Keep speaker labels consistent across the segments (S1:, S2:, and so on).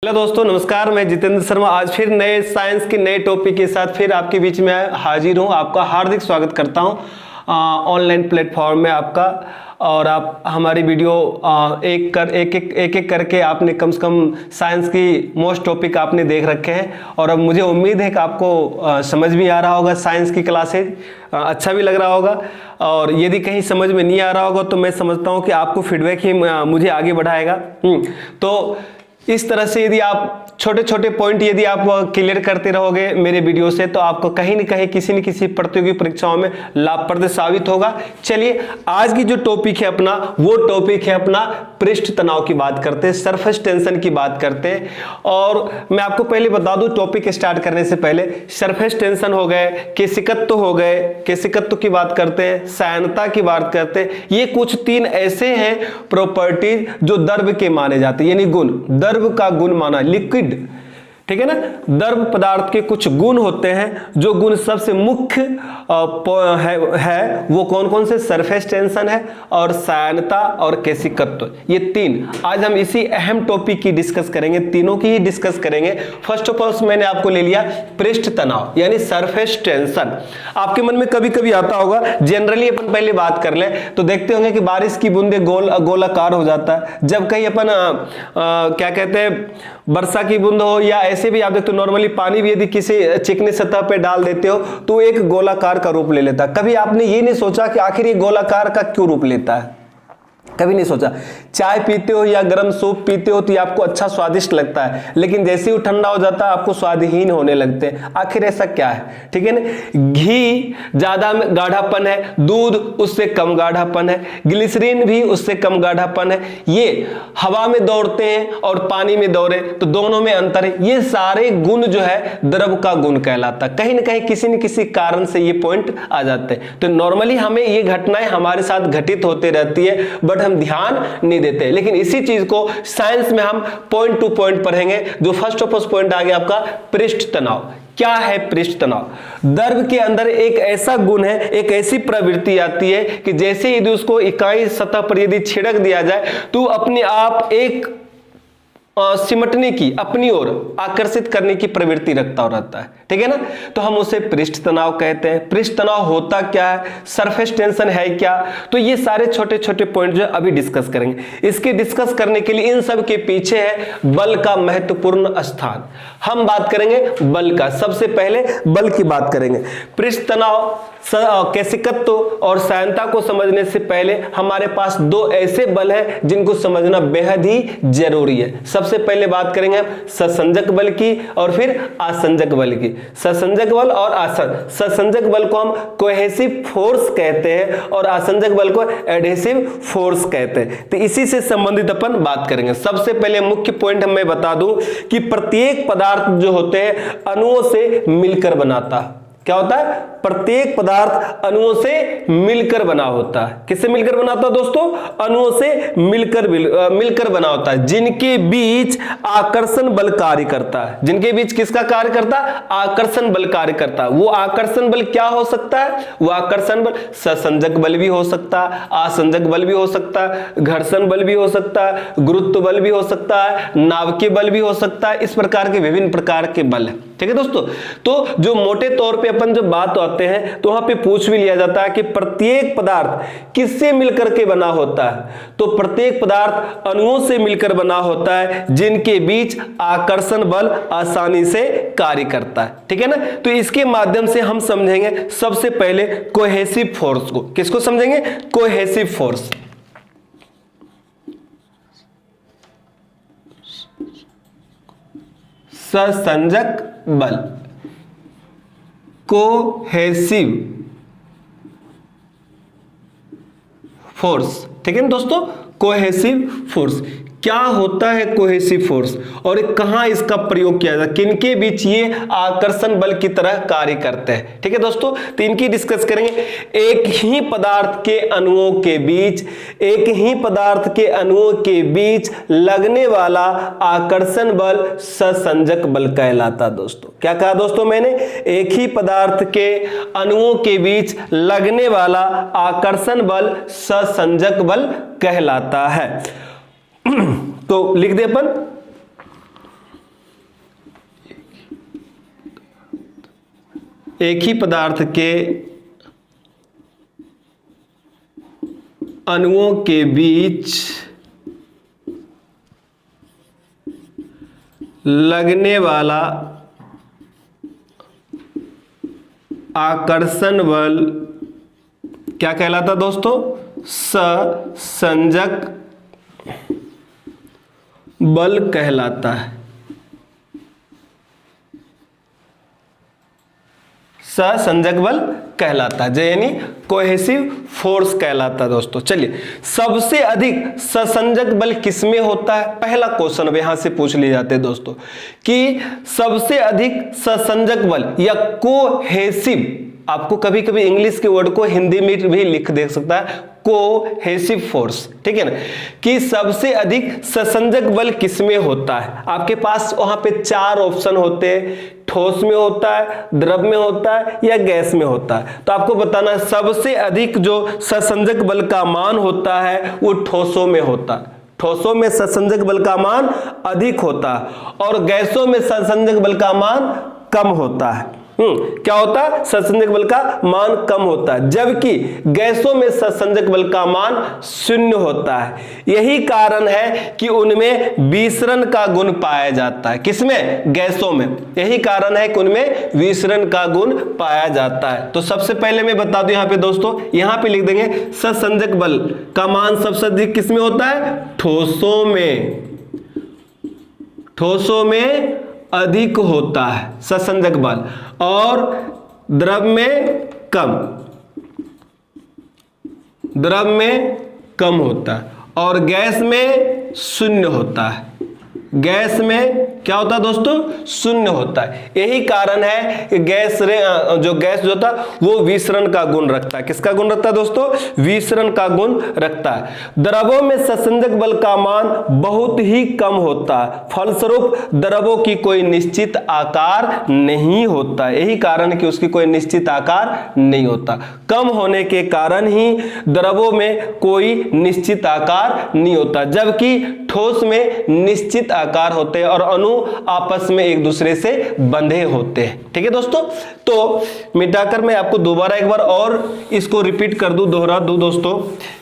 S1: Hello दोस्तों, नमस्कार। मैं जितेंद्र शर्मा आज फिर नए साइंस के नए टॉपिक के साथ फिर आपके बीच में हाजिर हूं। आपका हार्दिक स्वागत करता हूं ऑनलाइन प्लेटफॉर्म में आपका। और आप हमारी वीडियो एक एक करके आपने कम से कम साइंस की मोस्ट टॉपिक आपने देख रखे हैं। और अब मुझे उम्मीद है कि आपको समझ भी आ रहा होगा, साइंस की क्लासेज अच्छा भी लग रहा होगा। और यदि कहीं समझ में नहीं आ रहा होगा तो मैं समझता हूँ कि आपको फीडबैक ही मुझे आगे बढ़ाएगा। तो इस तरह से यदि आप छोटे छोटे पॉइंट यदि आप क्लियर करते रहोगे मेरे वीडियो से, तो आपको कहीं न कहीं किसी न किसी प्रतियोगी परीक्षाओं में लाभप्रद साबित होगा। चलिए, आज की जो टॉपिक है अपना, वो टॉपिक है अपना पृष्ठ तनाव की बात करते हैं, सरफेस टेंशन की बात करते हैं। और मैं आपको पहले बता दूं, टॉपिक स्टार्ट करने से पहले, सरफेस टेंशन हो गए, केशिकत्व हो गए, केशिकत्व की बात करते हैं, सायनता की बात करते हैं। ये कुछ तीन ऐसे हैं प्रॉपर्टीज जो द्रव के माने जाते हैं, यानी गुण, द्रव का गुण माना, लिक्विड, ठीक है ना। द्रव पदार्थ के कुछ गुण होते हैं, जो गुण सबसे मुख्य है वो कौन कौन से? सरफेस टेंशन है और सायनता और केशिकत्व, ये तीन। आज हम इसी अहम टॉपिक की डिस्कस करेंगे, तीनों की ही डिस्कस करेंगे। फर्स्ट ऑफ ऑल मैंने आपको ले लिया पृष्ठ तनाव यानी सरफेस टेंशन। आपके मन में कभी कभी आता होगा, जनरली अपन पहले बात कर ले तो देखते होंगे कि बारिश की बूंदे गोलाकार हो जाता है। जब कहीं अपन क्या कहते हैं, वर्षा की बूंद हो, या ऐसे भी आप देखते हो नॉर्मली पानी भी यदि किसी चिकनी सतह पे डाल देते हो तो एक गोलाकार का रूप ले लेता है। कभी आपने ये नहीं सोचा कि आखिर ये गोलाकार का क्यों रूप लेता है? कभी नहीं सोचा। चाय पीते हो या गर्म सूप पीते हो तो ये आपको अच्छा स्वादिष्ट लगता है, लेकिन जैसे ही वो ठंडा हो जाता है आपको स्वादहीन होने लगते हैं। आखिर ऐसा क्या है? ठीक है ना। घी ज्यादा गाढ़ापन है, दूध उससे कम गाढ़ापन है, ग्लिसरीन भी उससे कम गाढ़ापन है। ये हवा में दौड़ते हैं और पानी में दौड़े तो दोनों में अंतर है। ये सारे गुण जो है द्रव का गुण कहलाता है। कहीं ना कहीं किसी न किसी कारण से ये पॉइंट आ जाते हैं। तो नॉर्मली हमें ये घटनाएं हमारे साथ घटित होते रहती है, बट हम ध्यान नहीं देते। लेकिन इसी चीज को साइंस में हम पॉइंट टू पॉइंट पढ़ेंगे। जो फर्स्ट ऑफ ऑल पॉइंट आ गया आपका पृष्ठ तनाव। क्या है पृष्ठ तनाव? द्रव के अंदर एक ऐसा गुण है, एक ऐसी प्रवृत्ति आती है कि जैसे यदि उसको इकाई सतह पर यदि छिड़क दिया जाए तो अपने आप एक सिमटने की, अपनी ओर आकर्षित करने की प्रवृत्ति रखता रहता है। ठीक है ना। तो हम उसे पृष्ठ तनाव कहते हैं। पृष्ठ तनाव होता क्या है, सरफेस टेंशन है क्या, तो ये सारे छोटे छोटे पॉइंट जो अभी डिस्कस करेंगे। इसके डिस्कस करने के लिए इन सब के पीछे है बल का महत्वपूर्ण स्थान। हम बात करेंगे बल का। सबसे पहले बल की बात करेंगे। पृष्ठ तनाव, केशिकत्व और सायनता को समझने से पहले हमारे पास दो ऐसे बल है जिनको समझना बेहद ही जरूरी है। सबसे पहले बात करेंगे हम ससंजक बल की और फिर आसंजक बल की। ससंजक बल और ससंजक बल को हम कोहेसिव फोर्स कहते हैं और आसंजक बल को एडहेसिव फोर्स कहते हैं। तो इसी से संबंधित अपन बात करेंगे। सबसे पहले मुख्य पॉइंट मैं बता दूं कि प्रत्येक पदार्थ जो होते हैं अणुओं से मिलकर बनाता है। क्या होता है? प्रत्येक पदार्थ अणुओं से मिलकर बना होता है। किससे मिलकर बना होता है दोस्तों? अणुओं से मिलकर बना होता है, जिनके बीच आकर्षण बल कार्य करता है। जिनके बीच किसका कार्य करता है? आकर्षण बल कार्य करता है। वो आकर्षण बल क्या हो सकता है? वो आकर्षण बल ससंजक बल भी हो सकता है, आसंजक बल भी हो सकता है, घर्षण बल भी हो सकता है, गुरुत्व बल भी हो सकता है, नाभिकीय बल भी हो सकता है। इस प्रकार के विभिन्न प्रकार के बल है। ठीक है दोस्तों। तो जो मोटे तौर पे अपन जब बात आते हैं तो वहां पे पूछ भी लिया जाता है कि प्रत्येक पदार्थ किससे मिलकर के बना होता है? तो प्रत्येक पदार्थ अणुओं से मिलकर बना होता है, जिनके बीच आकर्षण बल आसानी से कार्य करता है। ठीक है ना। तो इसके माध्यम से हम समझेंगे सबसे पहले कोहेसिव फोर्स को। किसको समझेंगे? Cohesive force. ससंजक बल, कोहेसिव फोर्स। ठीक है ना दोस्तों। कोहेसिव फोर्स क्या होता है? कोहेसिव फोर्स और कहां इसका प्रयोग किया जाता है, किनके बीच ये आकर्षण बल की तरह कार्य करते हैं। ठीक है दोस्तों। तो इनकी डिस्कस करेंगे। एक ही पदार्थ के अणुओं के बीच, एक ही पदार्थ के अणुओं के बीच लगने वाला आकर्षण बल ससंजक बल कहलाता है दोस्तों। क्या कहा दोस्तों मैंने? एक ही पदार्थ के अणुओं के बीच लगने वाला आकर्षण बल ससंजक बल कहलाता है। तो लिख दे अपन एक ही पदार्थ के अणुओं के बीच लगने वाला आकर्षण बल क्या कहलाता दोस्तों? सहसंजक बल कहलाता है। सहसंजक बल कहलाता है, यानी कोहेसिव फोर्स कहलाता है दोस्तों। चलिए, सबसे अधिक सहसंजक बल किसमें होता है? पहला क्वेश्चन अब यहां से पूछ लिए जाते हैं दोस्तों कि सबसे अधिक सहसंजक बल या कोहेसिव, आपको कभी कभी इंग्लिश के वर्ड को हिंदी में भी लिख दे सकता है, कोहेसिव फोर्स, ठीक है ना, कि सबसे अधिक सहसंजक बल किसमें होता है? आपके पास वहां पे 4 ऑप्शन होते हैं, ठोस में होता है, द्रव में होता है या गैस में होता है। तो आपको बताना है सबसे अधिक जो सहसंजक बल का मान होता है वो ठोसों में होता है। ठोसों में सहसंजक बल का मान अधिक होता है और गैसों में सहसंजक बल का मान कम होता है। क्या होता है? सहसंजक बल का मान कम होता है, जबकि गैसों में सहसंजक बल का मान 0 होता है। यही कारण है कि उनमें विसरण का गुण पाया जाता है। किसमें? गैसों में। यही कारण है कि उनमें विसरण का गुण पाया जाता है। तो सबसे पहले मैं बता दूं यहां पे दोस्तों, यहां पे लिख देंगे सहसंजक बल का मान सबसे अधिक किसमें होता है? ठोसों में। ठोसों में अधिक होता है सहसंजक बल और द्रव में कम। द्रव में कम होता है और गैस में 0 होता है। गैस में क्या होता है दोस्तों? 0 होता है। यही कारण है कि जो गैस जो था वो विसरण का गुण रखता है। किसका गुण रखता है दोस्तों? विसरण का गुण रखता है। द्रवों में सहसंजक बल का मान बहुत ही कम होता है, फलस्वरूप द्रवों की कोई निश्चित आकार नहीं होता। यही कारण कि उसकी कोई निश्चित आकार नहीं होता। कम होने के कारण ही द्रवों में कोई निश्चित आकार नहीं होता, जबकि ठोस में निश्चित आकार होते हैं और अणु आपस में एक दूसरे से बंधे होते हैं। ठीक है दोस्तों, तो मिटाकर मैं आपको दोबारा एक बार और इसको रिपीट कर दूं, दोहरा दूं दोस्तों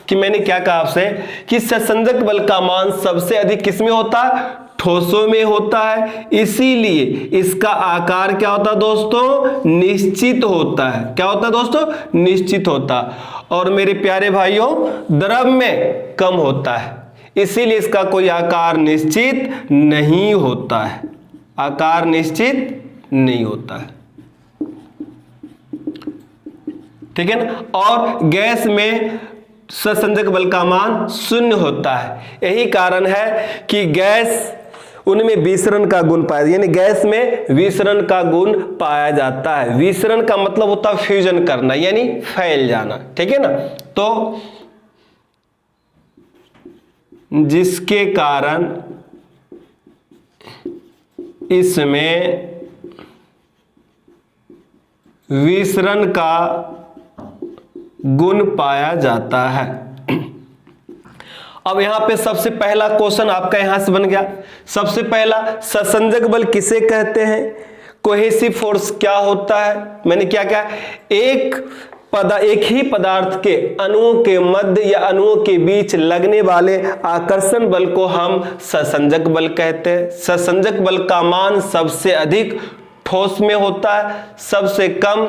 S1: कि मैंने क्या कहा आपसे कि सहसंजक बल का मान सबसे अधिक किसमें होता है? ठोसों में होता है। इसीलिए इसका आकार क्या होता है दोस्तों? निश्चित होता है। क्या होता है दोस्तों? निश्चित होता। और मेरे प्यारे भाइयों, द्रव में कम होता है, इसीलिए इसका कोई आकार निश्चित नहीं होता है। आकार निश्चित नहीं होता है, ठीक है ना। और गैस में सहसंजक बल का मान 0 होता है। यही कारण है कि गैस उनमें विसरण का गुण पाया, यानी गैस में विसरण का गुण पाया जाता है। विसरण का मतलब होता है फ्यूजन करना, यानी फैल जाना, ठीक है ना। तो जिसके कारण इसमें विसरण का गुण पाया जाता है। अब यहां पे सबसे पहला क्वेश्चन आपका यहां से बन गया। सबसे पहला, सहसंजक बल किसे कहते हैं? कोहेसिव फोर्स क्या होता है? मैंने क्या कहा? एक ही पदार्थ के अणुओं के मध्य या अणुओं के बीच लगने वाले आकर्षण बल को हम सहसंजक बल कहते हैं। सहसंजक बल का मान सबसे अधिक ठोस में होता है, सबसे कम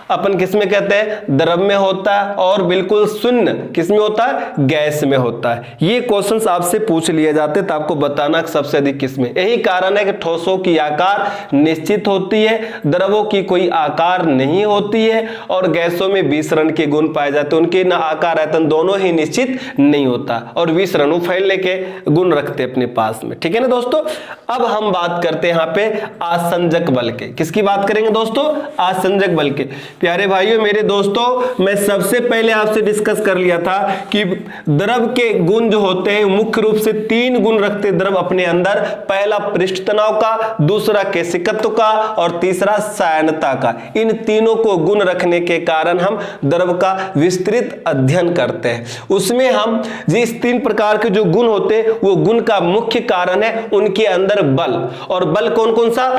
S1: अपन किसमें कहते हैं? द्रव में होता है, और बिल्कुल शून्य किसमें होता है? गैस में होता है। ये क्वेश्चंस आपसे पूछ लिए जाते तो आपको बताना सबसे अधिक किसमें। यही कारण है कि ठोसों की आकार निश्चित होती है, द्रवों की कोई आकार नहीं होती है, और गैसों में विसरण के गुण पाए जाते हैं। उनके ना आकार आयतन दोनों ही निश्चित नहीं होता, और विसरण फैलने के गुण रखते अपने पास में, ठीक है ना दोस्तों। अब हम बात करते हैं यहाँ पे आसंजक बल के। किसकी बात करेंगे दोस्तों? आसंजक बल के। प्यारे भाइयों, मेरे दोस्तों, मैं सबसे पहले आपसे डिस्कस कर लिया था कि द्रव के गुण जो होते हैं मुख्य रूप से 3 गुण रखते द्रव अपने अंदर। पहला पृष्ठ तनाव का, दूसरा केशिकत्व का, और तीसरा सायनता का। इन तीनों को गुण रखने के कारण हम द्रव का विस्तृत अध्ययन करते हैं। उसमें हम जिस 3 प्रकार के जो गुण होते हैं वो गुण का मुख्य कारण है उनके अंदर बल। और बल कौन कौन सा?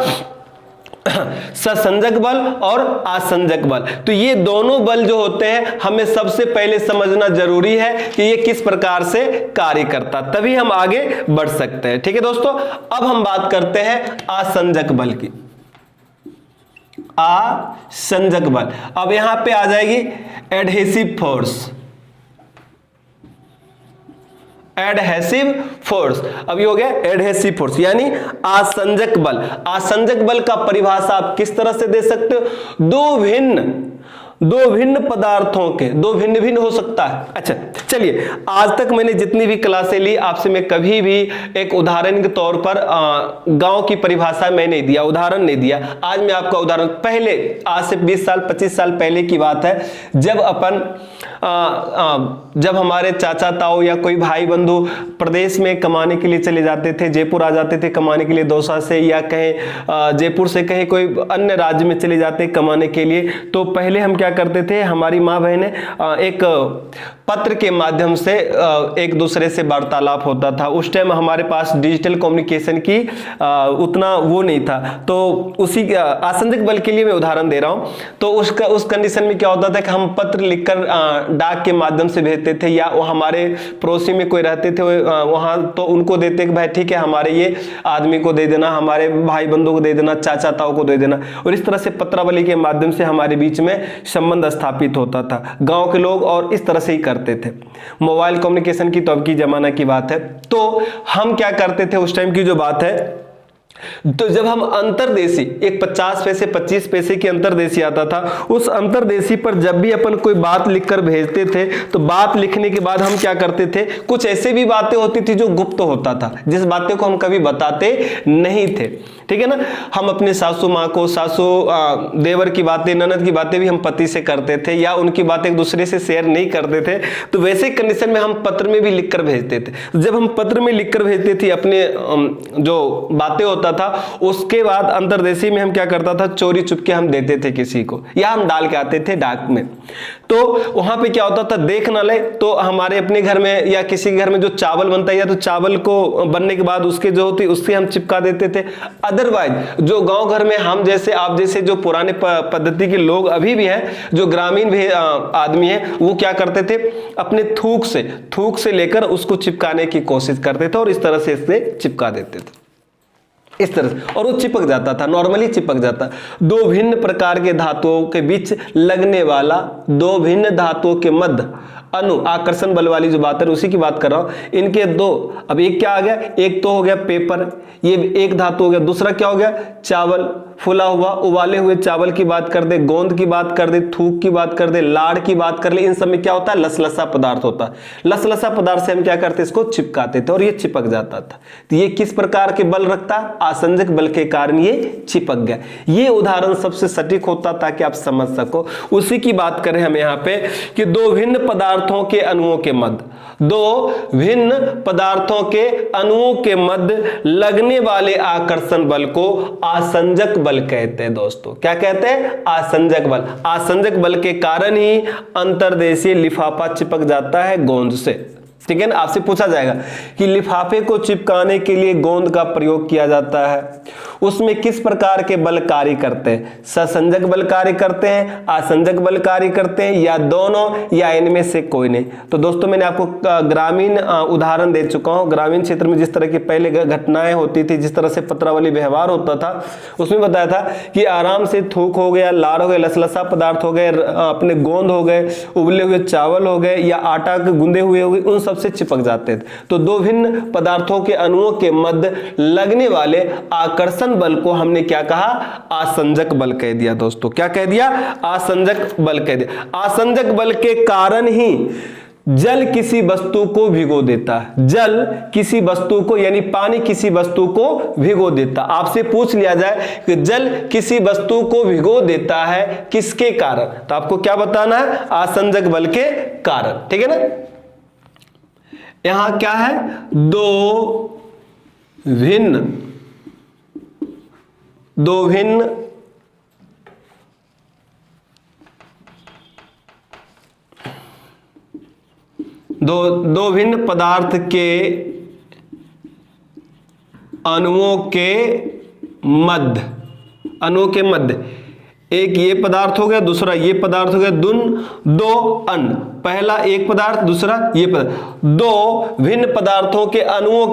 S1: ससंजक बल और आसंजक बल। तो ये दोनों बल जो होते हैं हमें सबसे पहले समझना जरूरी है कि ये किस प्रकार से कार्य करता, तभी हम आगे बढ़ सकते हैं। ठीक है दोस्तों, अब हम बात करते हैं आसंजक बल की। आसंजक बल, अब यहां पे आ जाएगी एडहेसिव फोर्स। एडहेसिव फोर्स, अब ये हो गया एडहेसिव फोर्स यानी आसंजक बल। आसंजक बल का परिभाषा आप किस तरह से दे सकते हो? दो भिन्न पदार्थों के, दो भिन्न भिन्न हो सकता है। अच्छा चलिए, आज तक मैंने जितनी भी क्लासें ली आपसे मैं कभी भी एक उदाहरण के तौर पर गांव की परिभाषा मैं नहीं दिया, उदाहरण नहीं दिया। आज मैं आपका उदाहरण, पहले आज से 20 साल 25 साल पहले की बात है, जब अपन जब हमारे चाचा ताऊ या कोई भाई बंधु प्रदेश में कमाने के लिए चले जाते थे, जयपुर आ जाते थे कमाने के लिए दौसा से, या कहीं जयपुर से कहीं कोई अन्य राज्य में चले जाते कमाने के लिए, तो पहले हम क्या करते थे, हमारी माँ बहनें एक पत्र के माध्यम से एक दूसरे से वार्तालाप होता था। उस टाइम हमारे पास डिजिटल कम्युनिकेशन की उतना वो नहीं था, तो उसी आसंजक बल के लिए मैं उदाहरण दे रहा हूं। तो उस कंडीशन में क्या होता था कि हम पत्र लिखकर डाक के माध्यम से भेजते थे, या वो हमारे पड़ोसी में कोई रहते थे वहां, तो उनको देते कि भाई ठीक है हमारे ये आदमी को दे देना, हमारे भाई बंधु को दे देना, चाचा ताऊ को दे देना, और इस तरह से पत्रावली के माध्यम से हमारे बीच में संबंध स्थापित होता था। गांव के लोग और इस तरह से ही करते थे। मोबाइल कम्युनिकेशन की तो अब की जमाना की बात है। तो हम क्या करते थे, उस टाइम की जो बात है, तो जब हम अंतरदेशी, एक 50 पैसे 25 पैसे की अंतरदेशी आता था, उस अंतरदेशी पर जब भी अपन कोई बात लिखकर भेजते थे, तो बात लिखने के बाद हम क्या करते थे, कुछ ऐसे भी बातें होती थी जो गुप्त होता था, जिस बातें को हम कभी बताते नहीं थे। ठीक है ना, हम अपने सासू माँ को, सासू देवर की बातें, ननद की बातें भी हम पति से करते थे, या उनकी बातें एक दूसरे से शेयर नहीं करते थे। तो वैसे कंडीशन में हम पत्र में भी लिखकर भेजते थे। जब हम पत्र में लिखकर भेजते थे अपने जो बातें होता था, उसके बाद अंतरदेशी में हम क्या करता था, चोरी चुपके हम देते थे किसी को, या हम डाल के आते थे डाक में। तो वहां पे क्या होता था, देख ना ले तो हमारे अपने घर में या किसी घर में जो चावल बनता है, या तो चावल को बनने के बाद उसके जो होती उससे हम चिपका देते थे। अदरवाइज जो गांव घर में हम जैसे आप जैसे जो पुराने पद्धति के लोग अभी भी हैं, जो ग्रामीण भी आदमी हैं, वो क्या करते थे, अपने थूक से लेकर उसको चिपकाने की कोशिश करते थे, और इस तरह से इससे चिपका देते थे, इस तरह से, और वो चिपक जाता था, नॉर्मली चिपक जाता। दो भिन्न प्रकार के धातुओं के बीच लगने वाला, दो भिन्न धातुओं के मध्य अनु आकर्षण बल वाली जो बात है उसी की बात कर रहा हूं। इनके दो, अब एक क्या आ गया, एक तो हो गया पेपर, ये एक धातु हो गया, दूसरा क्या हो गया, चावल, फुला हुआ उबाले हुए चावल की बात कर दे, गोंद की बात कर दे, थूक की बात कर दे, लाड़ की बात कर ले, इन सब में क्या होता है, लसलसा पदार्थ होता है। लसलसा पदार्थ से हम क्या करते, इसको चिपकाते थे और ये चिपक जाता था। तो ये किस प्रकार के बल रखता, आसंजक बल के कारण ये चिपक गया। ये उदाहरण सबसे सटीक होता ताकि आप समझ सको। उसी की बात करें हम यहाँ पे कि दो भिन्न पदार्थों के अणुओं के मध्य, दो भिन्न पदार्थों के अणुओं के मध्य लगने वाले आकर्षण बल को आसंजक बल कहते हैं। दोस्तों क्या कहते हैं, आसंजक बल। आसंजक बल के कारण ही अंतर्देशीय लिफाफा चिपक जाता है गोंद से। ठीक है ना, आपसे पूछा जाएगा कि लिफाफे को चिपकाने के लिए गोंद का प्रयोग किया जाता है, उसमें किस प्रकार के बल कार्य करते हैं, ससंजक बल कार्य करते हैं, आसंजक बल कार्य करते हैं, या दोनों, या इनमें से कोई नहीं। तो दोस्तों मैंने आपको ग्रामीण उदाहरण दे चुका हूं। ग्रामीण क्षेत्र में जिस तरह की पहले घटनाएं होती थी, जिस तरह से पत्रावली व्यवहार होता था, उसमें बताया था कि आराम से थूक हो गया, लार हो गए, लसलसा पदार्थ हो गए, अपने गोंद हो गए, उबले हुए चावल हो गए, या आटा के गुंदे हुए हो गए, उन से चिपक जाते थे। तो दो भिन्न पदार्थों के अणुओं के मध्य लगने वाले आकर्षण बल को हमने क्या कहा, आसंजक बल कह दिया। दोस्तों क्या कह दिया, आसंजक बल कह दिया। आसंजक बल के कारण ही जल किसी वस्तु को भिगो देता है। जल किसी वस्तु को, यानी पानी किसी वस्तु को भिगो देता। आपसे पूछ लिया जाए कि जल किसी वस्तु को भिगो देता है किसके कारण, तो आपको क्या बताना है, आसंजक बल के कारण। ठीक है ना, यहां क्या है, दो भिन्न दो भिन्न पदार्थ के अणुओं के मध्य अणुओं के मध्य, एक ये पदार्थ हो गया, दूसरा ये पदार्थ हो गया, दो अण, पहला एक पदार्थ, दूसरा ये पदार्थ, दो भिन्न पदार्थों के अणुओं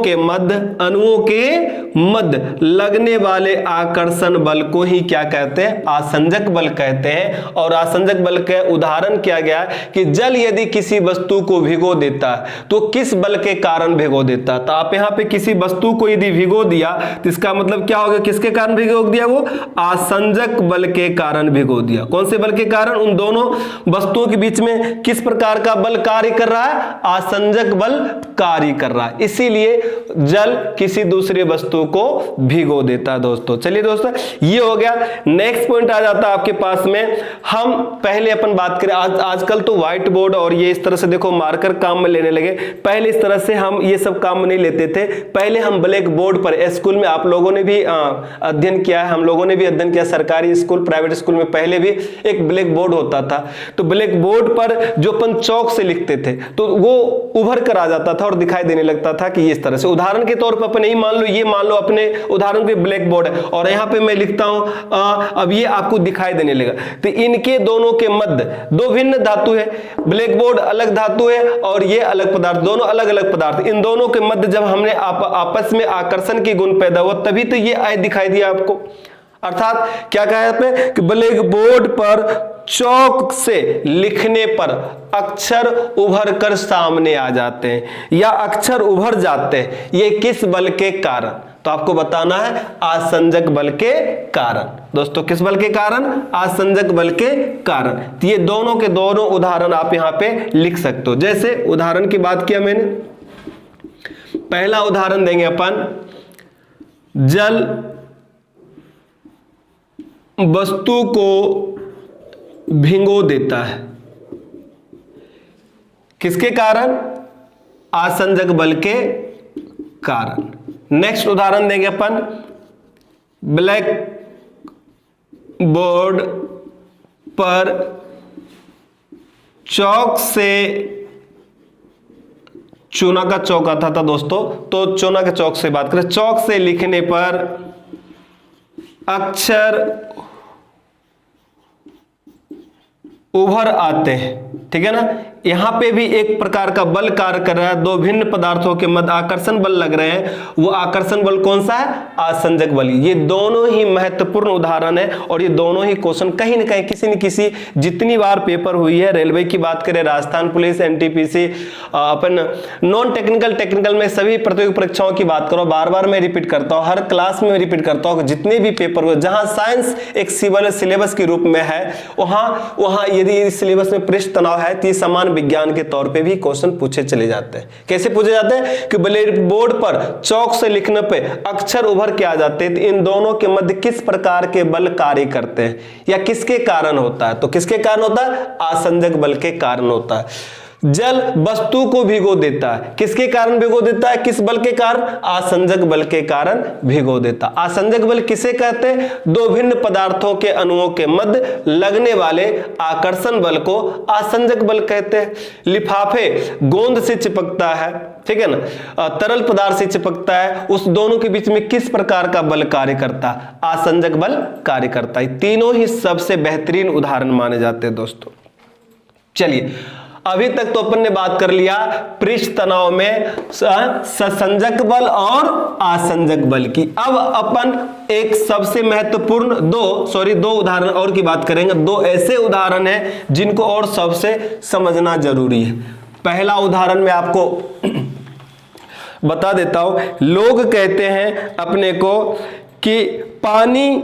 S1: के मध्य लगने वाले आकर्षण बल को ही क्या कहते हैं? आसंजक बल कहते हैं। और आसंजक बल का उदाहरण किया गया है कि जल यदि किसी वस्तु को भिगो देता है तो किस बल के कारण भिगो देता है? तो आप यहां पे किसी वस्तु को यदि भिगो दिया तो इसका मतलब क्या होगा? किसके कारण भिगो दिया? वो आसंजक बल के कारण भिगो दिया। कौन से बल के कारण? उन दोनों वस्तुओं के बीच में किस प्रकार का बल कार्य कर रहा है? आसंजक बल कार्य कर रहा है, इसीलिए जल किसी दूसरे वस्तु को भिगो देता है दोस्तों। चलिए दोस्तों, ये हो गया। नेक्स्ट पॉइंट आ जाता है आपके पास में, हम पहले अपन बात करें, आजकल तो व्हाइट बोर्ड और ये इस तरह से देखो मार्कर काम में लेने लगे, पहले इस तरह से हम ये सब काम नहीं लेते थे। पहले हम ब्लैक बोर्ड पर, स्कूल में आप लोगों ने भी अध्ययन किया है, हम लोगों ने भी अध्ययन किया, सरकारी स्कूल प्राइवेट स्कूल में पहले भी एक ब्लैक बोर्ड होता था। तो ब्लैक बोर्ड पर जो अपन चौक से लिखते थे तो वो उभर कर आ जाता था और दिखाई देने लगता था कि इस तरह से। उदाहरण के तौर पर अपन ये मान लो अपने उदाहरण के ब्लैक बोर्ड है और यहां पे मैं लिखता हूं, अब ये आपको दिखाई देने लगा। तो इनके दोनों के मध्य दो भिन्न धातु है, ब्लैक बोर्ड अलग धातु है और ये अलग पदार्थ, दोनों अलग अलग पदार्थ। इन दोनों के मध्य जब हमने आपस में आकर्षण की गुण पैदा हुआ तभी तो ये आय दिखाई दिया आपको। अर्थात क्या कहा है पे कि ब्लैक बोर्ड पर चौक से लिखने पर अक्षर उभर कर सामने आ जाते हैं या अक्षर उभर जाते हैं, ये किस बल के कारण? तो आपको बताना है आसंजक बल के कारण। दोस्तों किस बल के कारण? आसंजक बल के कारण। तो ये दोनों के दोनों उदाहरण आप यहां पे लिख सकते हो। जैसे उदाहरण की बात किया मैंने, पहला उदाहरण देंगे अपन, जल वस्तु को भिगो देता है, किसके कारण? आसंजक बल के कारण। नेक्स्ट उदाहरण देंगे अपन, ब्लैक बोर्ड पर चौक से, चूना का चौक आता था दोस्तों, तो चूना के चौक से बात करें, चौक से लिखने पर अक्षर उभर आते हैं, ठीक है ना। यहां पे भी एक प्रकार का बल कार्य कर रहा है, दो भिन्न पदार्थों के मध्य आकर्षण बल लग रहे हैं, वो आकर्षण बल कौन सा है? आसंजक बल। ये दोनों ही महत्वपूर्ण उदाहरण है और ये दोनों ही क्वेश्चन कहीं ना कहीं किसी न किसी, जितनी बार पेपर हुई है, रेलवे की बात करें, राजस्थान पुलिस, एनटीपीसी, अपन नॉन टेक्निकल, टेक्निकल में सभी प्रतियोगी परीक्षाओं की बात करो, बार बार मैं रिपीट करता हूं, हर क्लास में रिपीट करता हूं, जितने भी पेपर हुए जहां साइंस एक सिलेबस के रूप में है, वहां यदि सिलेबस में पृष्ठ तनाव है तो समान विज्ञान के तौर पे भी क्वेश्चन पूछे चले जाते हैं। कैसे पूछे जाते हैं? कि ब्लैक बोर्ड पर चौक से लिखने पे अक्षर उभर के आ जाते हैं, तो इन दोनों के मध्य किस प्रकार के बल कार्य करते हैं या किसके कारण होता है? तो किसके कारण होता है? आसंजक बल के कारण होता है। जल वस्तु को भिगो देता है, किसके कारण भिगो देता है? किस बल के कारण? आसंजक बल के कारण भिगो देता। आसंजक बल किसे कहते हैं? दो भिन्न पदार्थों के अणुओं के मध्य लगने वाले आकर्षण बल को आसंजक बल कहते हैं। लिफाफे गोंद से चिपकता है, ठीक है ना, तरल पदार्थ से चिपकता है, उस दोनों के बीच में किस प्रकार का बल कार्य करता है? आसंजक बल कार्य करता है। तीनों ही सबसे बेहतरीन उदाहरण माने जाते हैं दोस्तों। चलिए, अभी तक तो अपन ने बात कर लिया पृष्ठ तनाव में ससंजक बल और आसंजक बल की। अब अपन एक सबसे महत्वपूर्ण दो उदाहरण और की बात करेंगे। दो ऐसे उदाहरण हैं जिनको और सबसे समझना जरूरी है। पहला उदाहरण मैं आपको बता देता हूं। लोग कहते हैं अपने को कि पानी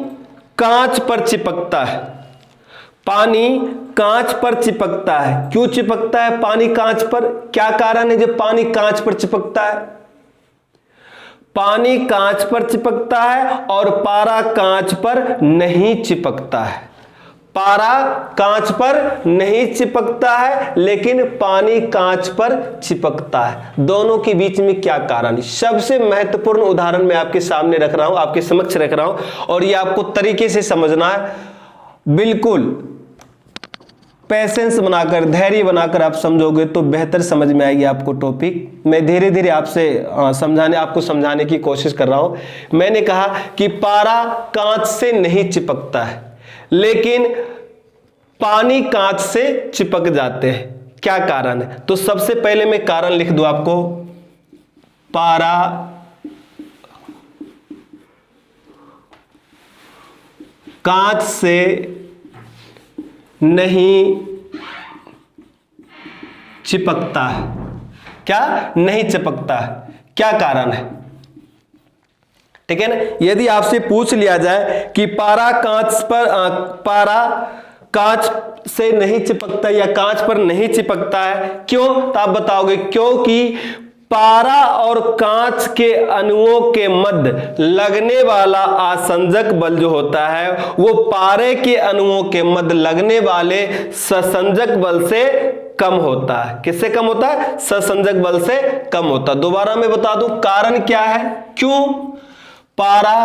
S1: कांच पर चिपकता है, पानी कांच पर चिपकता है। क्यों चिपकता है पानी कांच पर? क्या कारण है जो पानी कांच पर चिपकता है? पानी कांच पर चिपकता है और पारा कांच पर नहीं चिपकता है। पारा कांच पर नहीं चिपकता है लेकिन पानी कांच पर चिपकता है। दोनों के बीच में क्या कारण है? सबसे महत्वपूर्ण उदाहरण मैं आपके सामने रख रहा हूं, आपके समक्ष रख रहा हूं, और ये आपको तरीके से समझना है। बिल्कुल पेशेंस बनाकर, धैर्य बनाकर आप समझोगे तो बेहतर समझ में आएगी आपको टॉपिक। मैं धीरे धीरे आपको समझाने की कोशिश कर रहा हूं। मैंने कहा कि पारा कांच से नहीं चिपकता है, लेकिन पानी कांच से चिपक जाते हैं। क्या कारण है? तो सबसे पहले मैं कारण लिख दूं आपको, पारा कांच से नहीं चिपकता है। क्या नहीं चिपकता है? क्या कारण है? ठीक है ना। यदि आपसे पूछ लिया जाए कि पारा कांच से नहीं चिपकता या कांच पर नहीं चिपकता है, क्यों? तो आप बताओगे क्योंकि पारा और कांच के अणुओं के मध्य लगने वाला आसंजक बल जो होता है वो पारे के अणुओं के मध्य लगने वाले ससंजक बल से कम होता है। किससे कम होता है? ससंजक बल से कम होता है। दोबारा मैं बता दूं कारण क्या है, क्यों पारा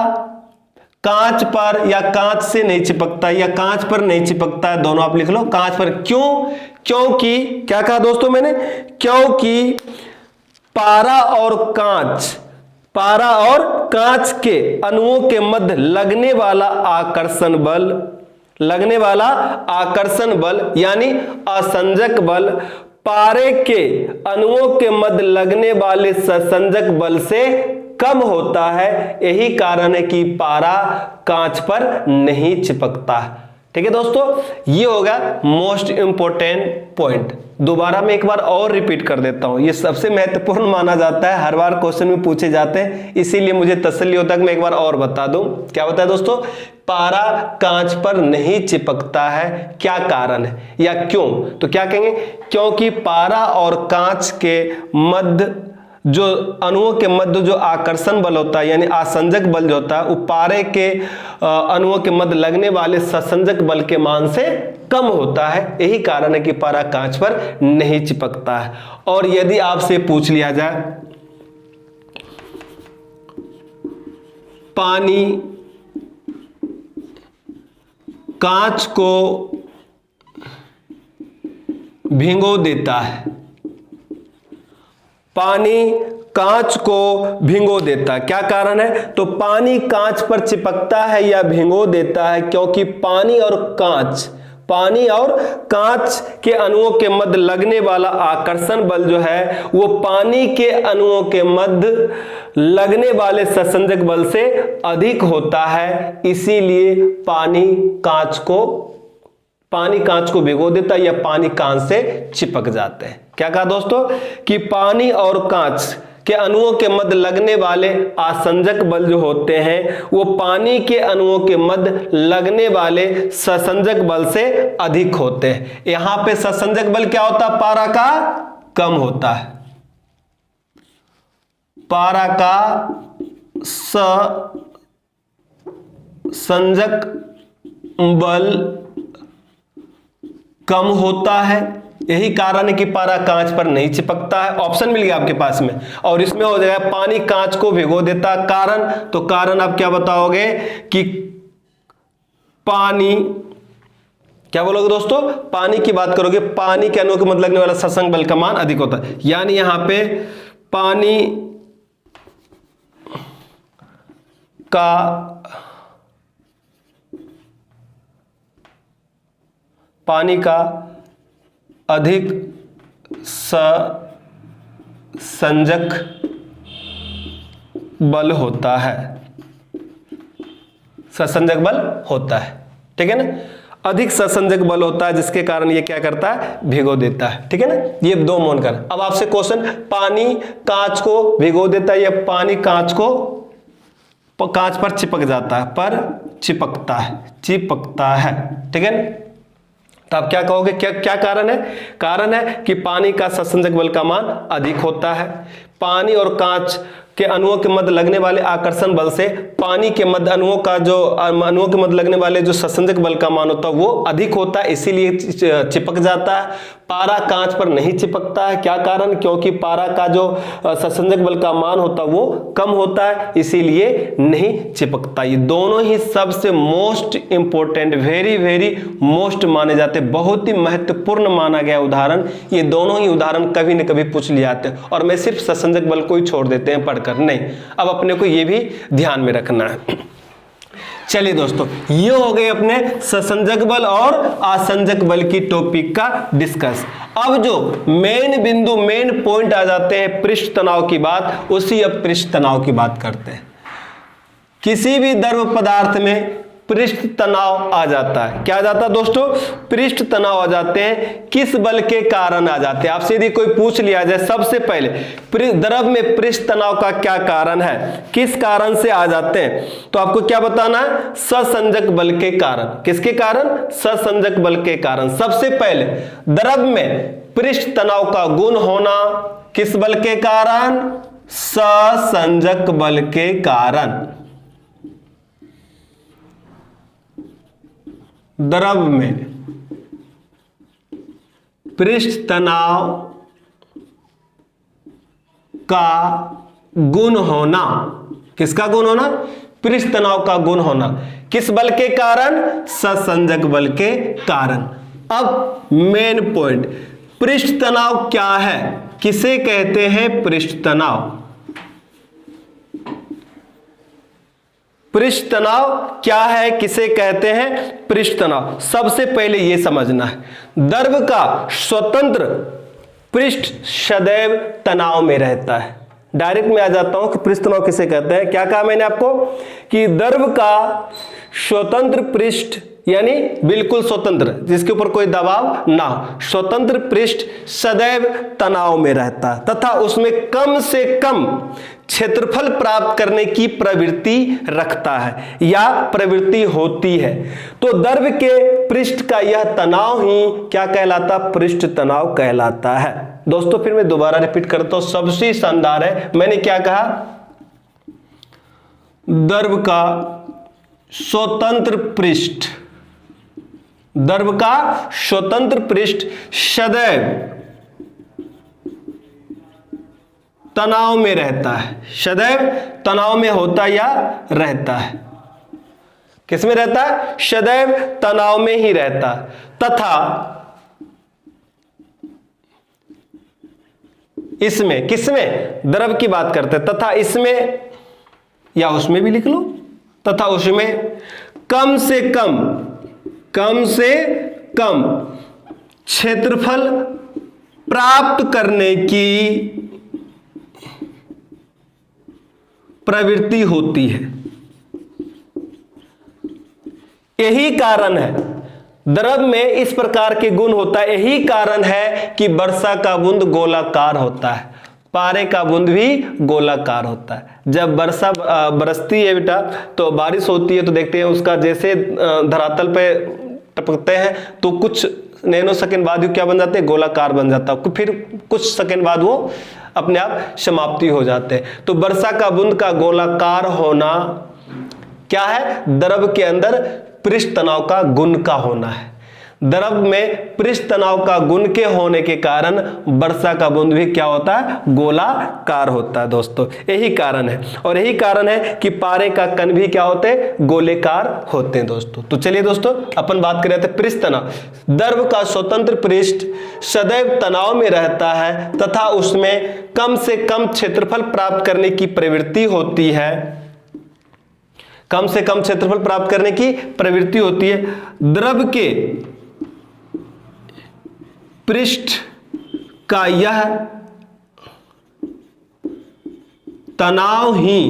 S1: कांच पर या कांच से नहीं चिपकता या कांच पर नहीं चिपकता है, दोनों आप लिख लो, कांच पर। क्यों? क्योंकि क्या कहा दोस्तों मैंने? क्योंकि पारा और कांच के अणुओं के मध्य लगने वाला आकर्षण बल यानी असंजक बल पारे के अणुओं के मध्य लगने वाले ससंजक बल से कम होता है। यही कारण है कि पारा कांच पर नहीं चिपकता। ठीक है दोस्तों, ये होगा मोस्ट इंपोर्टेंट पॉइंट। दोबारा मैं एक बार और रिपीट कर देता हूं, ये सबसे महत्वपूर्ण माना जाता है, हर बार क्वेश्चन में पूछे जाते हैं, इसीलिए मुझे तसल्ली होता है कि मैं एक बार और बता दूं। क्या बताया दोस्तों? पारा कांच पर नहीं चिपकता है, क्या कारण है या क्यों? तो क्या कहेंगे? क्योंकि पारा और कांच के मध्य जो अणुओं के मध्य जो आकर्षण बल होता है यानी आसंजक बल जो होता है वो पारे के अणुओं के मध्य लगने वाले ससंजक बल के मान से कम होता है। यही कारण है कि पारा कांच पर नहीं चिपकता है। और यदि आपसे पूछ लिया जाए पानी कांच को भिगो देता है, पानी कांच को भिगो देता है, क्या कारण है? तो पानी कांच पर चिपकता है या भिगो देता है क्योंकि पानी और कांच के अणुओं के मध्य लगने वाला आकर्षण बल जो है वो पानी के अणुओं के मध्य लगने वाले ससंजक बल से अधिक होता है। इसीलिए पानी कांच को भिगो देता है या पानी कांच से चिपक जाते हैं। क्या कहा दोस्तों? कि पानी और कांच के अणुओं के मध्य लगने वाले आसंजक बल जो होते हैं वो पानी के अणुओं के मध्य लगने वाले ससंजक बल से अधिक होते हैं। यहां पे ससंजक बल क्या होता है? पारा का कम होता है, पारा का ससंजक बल कम होता है। यही कारण है कि पारा कांच पर नहीं चिपकता है। ऑप्शन मिल गया आपके पास में, और इसमें हो जाएगा पानी कांच को भिगो देता। कारण, तो कारण आप क्या बताओगे कि पानी, क्या बोलोगे दोस्तों? पानी की बात करोगे, पानी के अणुओं के मध्य लगने वाला ससंजक बल का मान अधिक होता है। यानी यहां पे पानी का अधिक ससंजक बल होता है, ससंजक बल होता है। ठीक है ना, अधिक ससंजक बल होता है जिसके कारण ये क्या करता है? भिगो देता है। ठीक है ना, ये दो मान कर। अब आपसे क्वेश्चन, पानी कांच को भिगो देता है या पानी कांच पर चिपक जाता है? पर चिपकता है। ठीक है ना, तो आप क्या कहोगे? क्या कारण है? कारण है कि पानी का ससंजक बल का मान अधिक होता है। पानी और कांच के अणुओं के मध्य लगने वाले आकर्षण बल से पानी के मध्य अणुओं के मध्य लगने वाले जो ससंजक बल का मान होता है वो अधिक होता है, इसीलिए चिपक जाता है। पारा कांच पर नहीं चिपकता है। क्या कारण? क्योंकि पारा का जो ससंजक बल का मान होता है वो कम होता है, इसीलिए नहीं चिपकता। ये दोनों ही सबसे most important, very very most माने जाते, बहुत ही महत्वपूर्ण माना गया उदाहरण। ये दोनों ही उदाहरण कभी न कभी पूछ लिए जाते हैं, और मैं सिर्फ ससंजक बल को ही छोड़ देते हैं पढ़कर, नहीं। अब अपने को ये भी ध्यान में रखना है। चलिए दोस्तों, ये हो गए अपने ससंजक बल और आसंजक बल की टॉपिक का डिस्कस। अब जो मेन बिंदु, मेन पॉइंट आ जाते हैं पृष्ठ तनाव की बात, उसी अब पृष्ठ तनाव की बात करते हैं। किसी भी द्रव पदार्थ में पृष्ठ तनाव आ जाता है। क्या आ जाता है दोस्तों? पृष्ठ तनाव आ जाते हैं। किस बल के कारण आ जाते हैं? आपसे यदि कोई पूछ लिया जाए सबसे पहले द्रव में पृष्ठ तनाव का क्या कारण है, किस कारण से आ जाते हैं, तो आपको क्या बताना है? ससंजक बल के कारण। किसके कारण? ससंजक बल के कारण। सबसे पहले द्रव में पृष्ठ तनाव का गुण होना किस बल के कारण? ससंजक बल के कारण। द्रव में पृष्ठ तनाव का गुण होना, किसका गुण होना? पृष्ठ तनाव का गुण होना। किस बल के कारण? ससंजक बल के कारण। अब मेन पॉइंट, पृष्ठ तनाव क्या है, किसे कहते हैं पृष्ठ तनाव? पृष्ठ तनाव क्या है, किसे कहते हैं पृष्ठ तनाव? सबसे पहले यह समझना है, द्रव का स्वतंत्र पृष्ठ सदैव तनाव में रहता है। डायरेक्ट में आ जाता हूं कि पृष्ठ तनाव किसे कहते हैं। क्या कहा मैंने आपको? कि द्रव का स्वतंत्र पृष्ठ, यानी बिल्कुल स्वतंत्र, जिसके ऊपर कोई दबाव ना हो, स्वतंत्र पृष्ठ सदैव तनाव में रहता है तथा उसमें कम से कम क्षेत्रफल प्राप्त करने की प्रवृत्ति रखता है या प्रवृत्ति होती है। तो द्रव के पृष्ठ का यह तनाव ही क्या कहलाता? पृष्ठ तनाव कहलाता है। दोस्तों फिर मैं दोबारा रिपीट करता हूं, सबसे शानदार है। मैंने क्या कहा? द्रव का स्वतंत्र पृष्ठ, द्रव का स्वतंत्र पृष्ठ सदैव तनाव में रहता है, सदैव तनाव में होता या रहता है। किस में रहता है? सदैव तनाव में ही रहता है तथा इसमें, किसमें? द्रव की बात करते हैं। तथा इसमें, या उसमें भी लिख लो, तथा उसमें कम से कम क्षेत्रफल प्राप्त करने की प्रवृत्ति होती है। यही कारण है द्रव में इस प्रकार के गुण होता है। यही कारण है कि वर्षा का बूंद गोलाकार होता है, पारे का बूंद भी गोलाकार होता है। जब वर्षा बरसती है बेटा, तो बारिश होती है, तो देखते हैं उसका जैसे धरातल पे टपकते हैं तो कुछ नैनो सेकंड बाद क्या बन जाते हैं? गोलाकार बन जाता है। फिर कुछ सेकंड बाद वो अपने आप समाप्ति हो जाते हैं। तो वर्षा का बूंद का गोलाकार होना क्या है? द्रव के अंदर पृष्ठ तनाव का गुण का होना है। द्रव में पृष्ठ तनाव का गुण के होने के कारण वर्षा का बूंद भी क्या होता है? गोलाकार होता है। दोस्तों यही कारण है, और यही कारण है कि पारे का कण भी क्या होते हैं? गोलेकार होते हैं दोस्तों। तो चलिए दोस्तों, अपन बात कर रहे थे पृष्ठ तनाव। द्रव का स्वतंत्र पृष्ठ सदैव तनाव में रहता है तथा उसमें कम से कम क्षेत्रफल प्राप्त करने की प्रवृत्ति होती है। कम से कम क्षेत्रफल प्राप्त करने की प्रवृत्ति होती है। द्रव के पृष्ठ का यह तनाव ही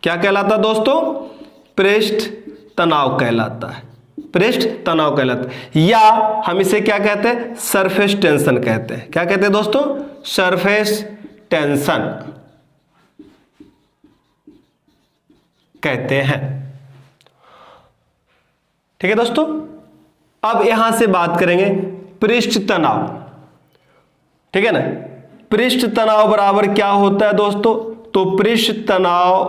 S1: क्या कहलाता दोस्तों? पृष्ठ तनाव कहलाता है। पृष्ठ तनाव कहलाता है, या हम इसे क्या कहते हैं? सरफेस टेंशन कहते हैं। क्या कहते हैं दोस्तों? सरफेस टेंशन कहते हैं। ठीक है दोस्तों, अब यहां से बात करेंगे पृष्ठ तनाव। ठीक है ना? पृष्ठ तनाव बराबर क्या होता है दोस्तों? तो पृष्ठ तनाव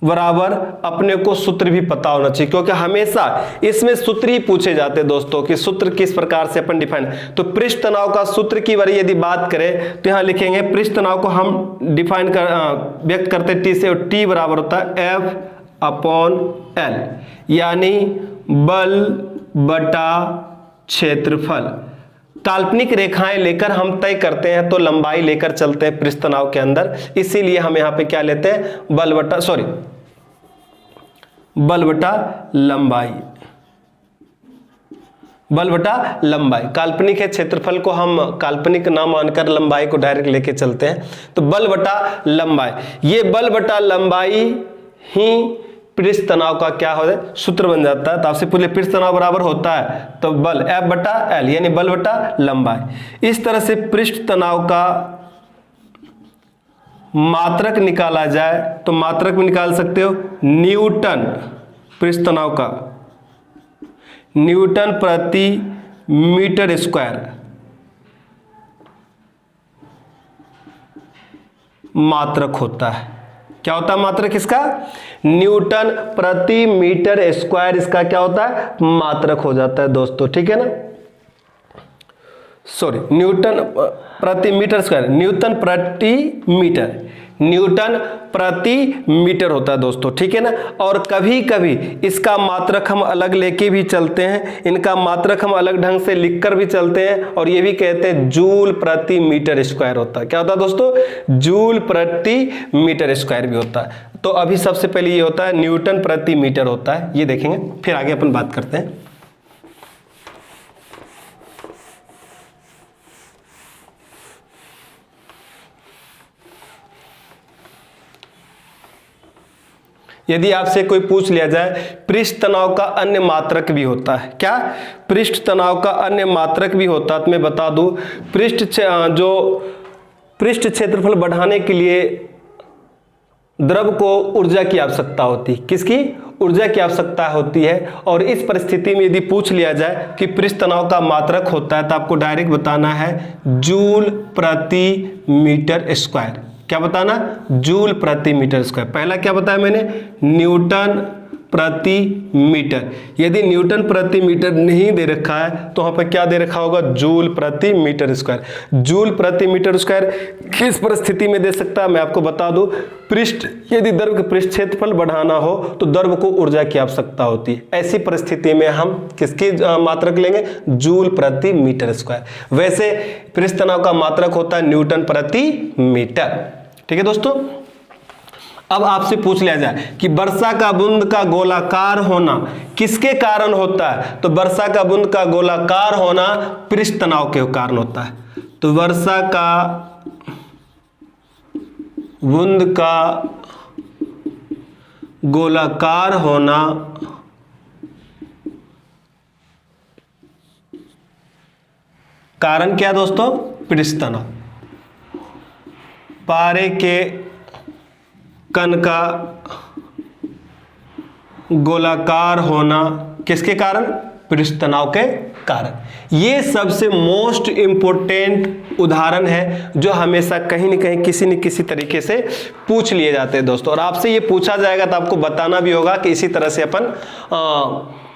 S1: बराबर अपने को सूत्र भी पता होना चाहिए, क्योंकि हमेशा इसमें सूत्र ही पूछे जाते हैं दोस्तों कि सूत्र किस प्रकार से अपन डिफाइन। तो पृष्ठ तनाव का सूत्र की बारे यदि बात करें तो यहाँ लिखेंगे पृष्ठ तनाव को हम डिफाइन व्यक्त करते टी से, और टी बराबर होता है F/L, यानी बल बटा क्षेत्रफल। काल्पनिक रेखाएं लेकर हम तय करते हैं तो लंबाई लेकर चलते हैं पृष्ठ तनाव के अंदर, इसीलिए हम यहां पे क्या लेते हैं बल बटा लंबाई। बल बटा लंबाई काल्पनिक है, क्षेत्रफल को हम काल्पनिक ना मानकर लंबाई को डायरेक्ट लेके चलते हैं। तो बल बटा लंबाई, ये बल बटा लंबाई ही पृष्ठ तनाव का क्या हो जाए सूत्र बन जाता है। तो आपसे पूछे पृष्ठ तनाव बराबर होता है तो बल F/L, यानी बल बटा लंबाई। इस तरह से पृष्ठ तनाव का मात्रक निकाला जाए तो मात्रक भी निकाल सकते हो, न्यूटन पृष्ठ तनाव का न्यूटन प्रति मीटर स्क्वायर मात्रक होता है। क्या होता है मात्रक इसका? न्यूटन प्रति मीटर स्क्वायर इसका क्या होता है मात्रक हो जाता है दोस्तों, ठीक है ना। सॉरी, न्यूटन प्रति मीटर स्क्वायर, न्यूटन प्रति मीटर होता है दोस्तों, ठीक है ना। और कभी कभी इसका मात्रक हम अलग लेके भी चलते हैं, इनका मात्रक हम अलग ढंग से लिखकर भी चलते हैं, और ये भी कहते हैं जूल प्रति मीटर स्क्वायर होता है। क्या होता है दोस्तों? जूल प्रति मीटर स्क्वायर भी होता है। तो अभी सबसे पहले ये होता है न्यूटन प्रति मीटर होता है, ये देखेंगे, फिर आगे अपन बात करते हैं। यदि आपसे कोई पूछ लिया जाए पृष्ठ तनाव का अन्य मात्रक भी होता है, क्या पृष्ठ तनाव का अन्य मात्रक भी होता है, तो मैं बता दूं पृष्ठ क्षेत्रफल बढ़ाने के लिए द्रव को ऊर्जा की आवश्यकता होती है। किसकी? ऊर्जा की आवश्यकता होती है। और इस परिस्थिति में यदि पूछ लिया जाए कि पृष्ठ तनाव का मात्रक होता है तो आपको डायरेक्ट बताना है जूल प्रति मीटर स्क्वायर। क्या बताना? जूल प्रति मीटर स्क्वायर। पहला क्या बताया मैंने? न्यूटन प्रति मीटर। यदि न्यूटन प्रति मीटर नहीं दे रखा है तो वहां पर क्या दे रखा होगा? जूल प्रति मीटर स्क्वायर। जूल प्रति मीटर स्क्वायर किस परिस्थिति में दे सकता है मैं आपको बता दूं। यदि द्रव के पृष्ठ क्षेत्रफल बढ़ाना हो तो द्रव को ऊर्जा की आवश्यकता होती है, ऐसी परिस्थिति में हम किसकी मात्रक लेंगे? जूल प्रति मीटर स्क्वायर। वैसे पृष्ठ तनाव का मात्रक होता है न्यूटन प्रति मीटर, ठीक है दोस्तों। अब आपसे पूछ लिया जाए कि वर्षा का बूंद का गोलाकार होना किसके कारण होता है, तो वर्षा का बूंद का गोलाकार होना पृष्ठ तनाव के कारण होता है। तो वर्षा का बूंद का गोलाकार होना कारण क्या दोस्तों? पृष्ठ तनाव। पारे के कण का गोलाकार होना किसके कारण? पृष्ठ तनाव के कारण। ये सबसे मोस्ट इंपोर्टेंट उदाहरण है जो हमेशा कहीं न कहीं किसी न किसी तरीके से पूछ लिए जाते हैं दोस्तों। और आपसे ये पूछा जाएगा तो आपको बताना भी होगा कि इसी तरह से अपन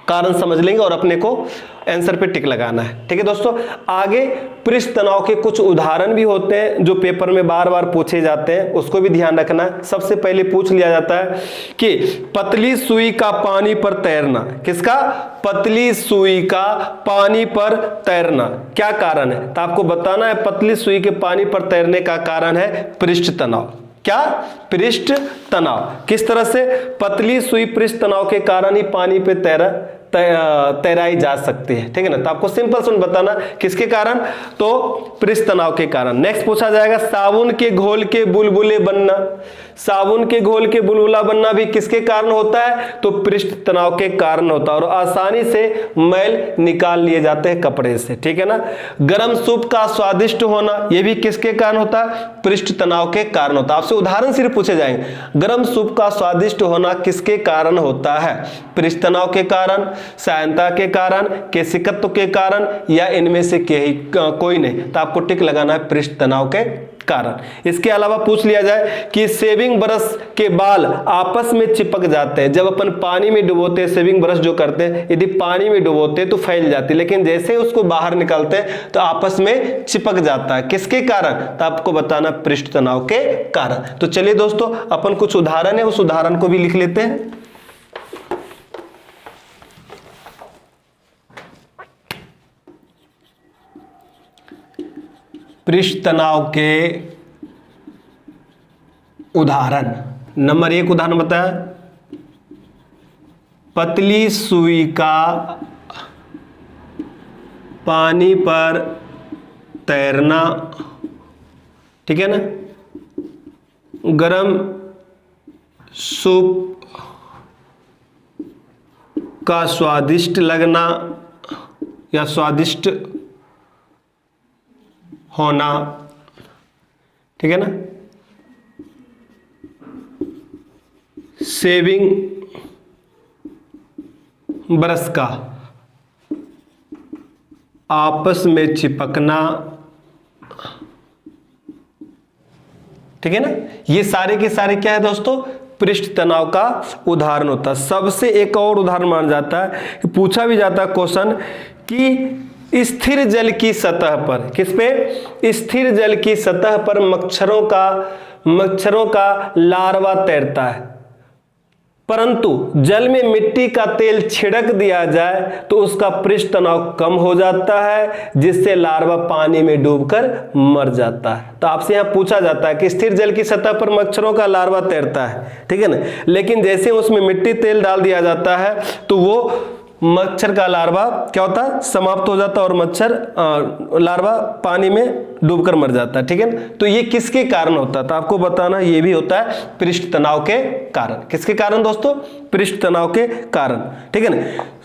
S1: कारण समझ लेंगे और अपने को आंसर पे टिक लगाना है, ठीक है दोस्तों। आगे पृष्ठ तनाव के कुछ उदाहरण भी होते हैं जो पेपर में बार बार पूछे जाते हैं, उसको भी ध्यान रखना है। सबसे पहले पूछ लिया जाता है कि पतली सुई का पानी पर तैरना। किसका? पतली सुई का पानी पर तैरना। क्या कारण है? तो आपको बताना है पतली सुई के पानी पर तैरने का कारण है पृष्ठ तनाव। क्या? पृष्ठ तनाव। किस तरह से? पतली सुई पृष्ठ तनाव के कारण ही पानी पे तैराई जा सकती है, ठीक है ना। तो आपको सिंपल सुन बताना किसके कारण? तो पृष्ठ तनाव के कारण। नेक्स्ट पूछा जाएगा साबुन के घोल के बुलबुले बनना। साबुन के घोल के बुलबुला बनना भी किसके कारण होता है? तो पृष्ठ तनाव के कारण होता है। और आसानी से मैल निकाल लिए जाते हैं कपड़े से, ठीक है ना। गर्म सूप का स्वादिष्ट होना यह भी किसके कारण होता है? पृष्ठ तनाव के कारण होता है। आपसे उदाहरण सिर्फ पूछे जाएंगे। गर्म सूप का स्वादिष्ट होना किसके कारण होता है? पृष्ठ तनाव के कारण, सहायता के कारण, केशिकत्व के कारण, या इनमें से कोई नहीं। तो आपको टिक लगाना है पृष्ठ तनाव के कारण। इसके अलावा पूछ लिया जाए कि शेविंग ब्रश के बाल आपस में चिपक जाते हैं। जब अपन पानी में डुबोते हैं, शेविंग ब्रश जो करते हैं, यदि पानी में डुबोते हैं तो फैल जाती है, लेकिन जैसे उसको बाहर निकालते हैं तो आपस में चिपक जाता है। किसके कारण? तो आपको बताना पृष्ठ तनाव के कारण। तो चलिए दोस्तों, अपन कुछ उदाहरण है, उस उदाहरण को भी लिख लेते हैं। पृष्ठ तनाव के उदाहरण। नंबर 1 उदाहरण बताया, पतली सुई का पानी पर तैरना, ठीक है ना, गरम सूप का स्वादिष्ट लगना या स्वादिष्ट होना, ठीक है ना, शेविंग ब्रश का आपस में चिपकना, ठीक है ना। ये सारे के सारे क्या है दोस्तों? पृष्ठ तनाव का उदाहरण होता है। सबसे एक और उदाहरण माना जाता है कि पूछा भी जाता है क्वेश्चन कि स्थिर जल की सतह पर, किस पे? स्थिर जल की सतह पर मच्छरों का लार्वा तैरता है, परंतु जल में मिट्टी का तेल छिड़क दिया जाए तो उसका पृष्ठ तनाव कम हो जाता है, जिससे लार्वा पानी में डूबकर मर जाता है। तो आपसे यहां पूछा जाता है कि स्थिर जल की सतह पर मच्छरों का लार्वा तैरता है, ठीक है ना, लेकिन जैसे उसमें मिट्टी तेल डाल दिया जाता है तो वो मच्छर का लार्वा क्या होता है? समाप्त हो जाता है और लार्वा पानी में डूबकर मर जाता है, ठीक है ना। तो ये किसके कारण होता है? तो आपको बताना ये भी होता है पृष्ठ तनाव के कारण। किसके कारण दोस्तों? पृष्ठ तनाव के कारण, ठीक है ना।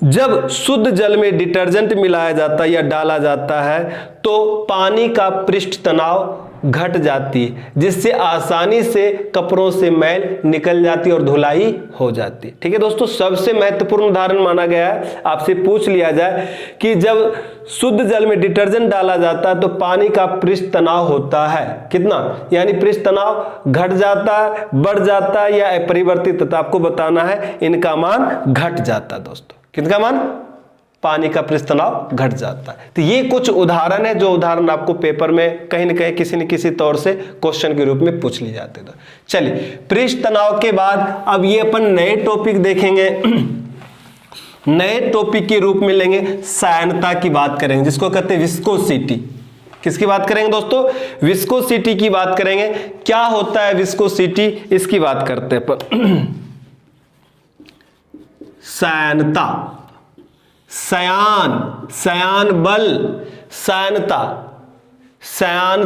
S1: जब शुद्ध जल में डिटर्जेंट मिलाया जाता है या डाला जाता है तो पानी का पृष्ठ तनाव घट जाती है, जिससे आसानी से कपड़ों से मैल निकल जाती है और धुलाई हो जाती है, ठीक है दोस्तों। सबसे महत्वपूर्ण उदाहरण माना गया है। आपसे पूछ लिया जाए कि जब शुद्ध जल में डिटर्जेंट डाला जाता है तो पानी का पृष्ठ तनाव होता है कितना, यानी पृष्ठ तनाव घट जाता है, बढ़ जाता है या अपरिवर्तित, तो आपको बताना है इनका मान घट जाता है दोस्तों। किसका मान? पानी का पृष्ठ तनाव घट जाता है। तो ये कुछ उदाहरण है जो उदाहरण आपको पेपर में कहीं न कहीं किसी न किसी तौर से क्वेश्चन के रूप में पूछ लिए जाते थे। चलिए, पृष्ठ तनाव के बाद अब ये अपन नए टॉपिक देखेंगे। नए टॉपिक के रूप में लेंगे सयानता की बात करेंगे, जिसको कहते हैं विस्कोसिटी। किसकी बात करेंगे दोस्तों? विस्कोसिटी की बात करेंगे। क्या होता है विस्कोसिटी, इसकी बात करते हैं पर। सयानता, सयान बल, सयानता, सयान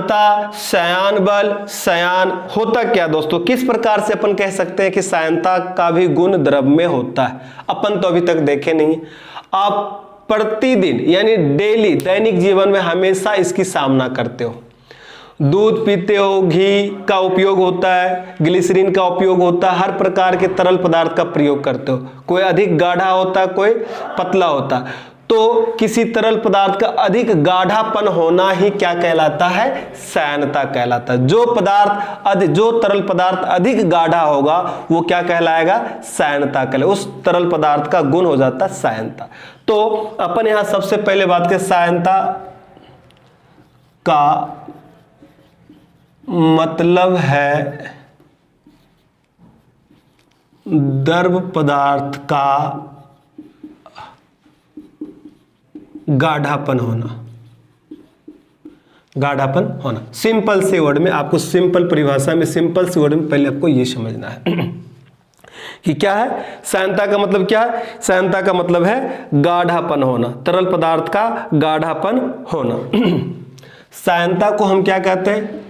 S1: बल, सयान होता क्या दोस्तों? किस प्रकार से अपन कह सकते हैं कि सयानता का भी गुण द्रव में होता है? अपन तो अभी तक देखे नहीं। आप प्रतिदिन यानी डेली, दैनिक जीवन में हमेशा इसकी सामना करते हो। दूध पीते हो, घी का उपयोग होता है, ग्लिसरीन का उपयोग होता है, हर प्रकार के तरल पदार्थ का प्रयोग करते हो। कोई अधिक गाढ़ा होता है, कोई पतला होता है। तो किसी तरल पदार्थ का अधिक गाढ़ापन होना ही क्या कहलाता है? सयानता कहलाता है। जो तरल पदार्थ अधिक गाढ़ा होगा वो क्या कहलाएगा? सयानता कहलाएगा। उस तरल पदार्थ का गुण हो जाता है सयानता। तो अपन यहां सबसे पहले बात करें सयानता का मतलब है द्रव पदार्थ का गाढ़ापन होना। सिंपल से वर्ड में आपको, सिंपल परिभाषा में, सिंपल से वर्ड में पहले आपको ये समझना है कि क्या है सयानता का मतलब। क्या है सयानता का मतलब? है गाढ़ापन होना, तरल पदार्थ का गाढ़ापन होना। सयानता को हम क्या कहते हैं?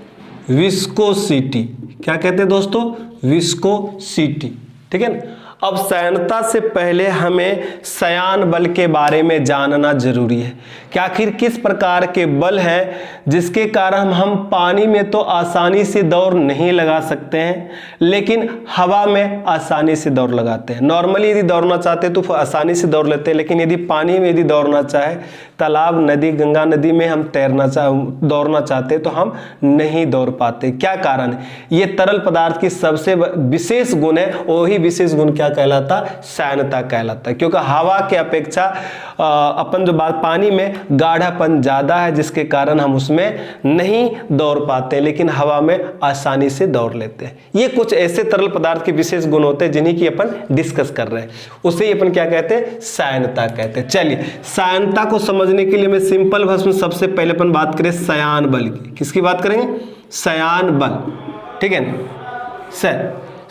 S1: विस्कोसिटी। क्या कहते हैं दोस्तों? विस्कोसिटी, ठीक है ना। अब सयानता से पहले हमें सयान बल के बारे में जानना जरूरी है कि आखिर किस प्रकार के बल हैं जिसके कारण हम पानी में तो आसानी से दौड़ नहीं लगा सकते हैं, लेकिन हवा में आसानी से दौड़ लगाते हैं। नॉर्मली यदि दौड़ना चाहते हैं तो आसानी से दौड़ लेते हैं, लेकिन यदि पानी में यदि दौड़ना चाहे तालाब, नदी, गंगा नदी में हम दौड़ना चाहते हैं तो हम नहीं दौड़ पाते। क्या कारण है? ये तरल पदार्थ की सबसे विशेष गुण है, वही विशेष गुण क्या कहलाता? श्यानता कहलाता है। क्योंकि हवा के अपेक्षा अपन जो बात पानी में गाढ़ापन ज्यादा है, जिसके कारण हम उसमें नहीं दौड़ पाते, लेकिन हवा में आसानी से दौड़ लेते हैं। ये कुछ ऐसे तरल पदार्थ के विशेष गुण होते हैं जिन्हीं की अपन डिस्कस कर रहे हैं, उसे अपन क्या कहते हैं? श्यानता कहते हैं। चलिए, श्यानता को समझने के लिए मैं सिंपल भाषा में सबसे पहले अपन बात करें श्यान बल की। किसकी बात करेंगे? श्यान बल, ठीक है ना।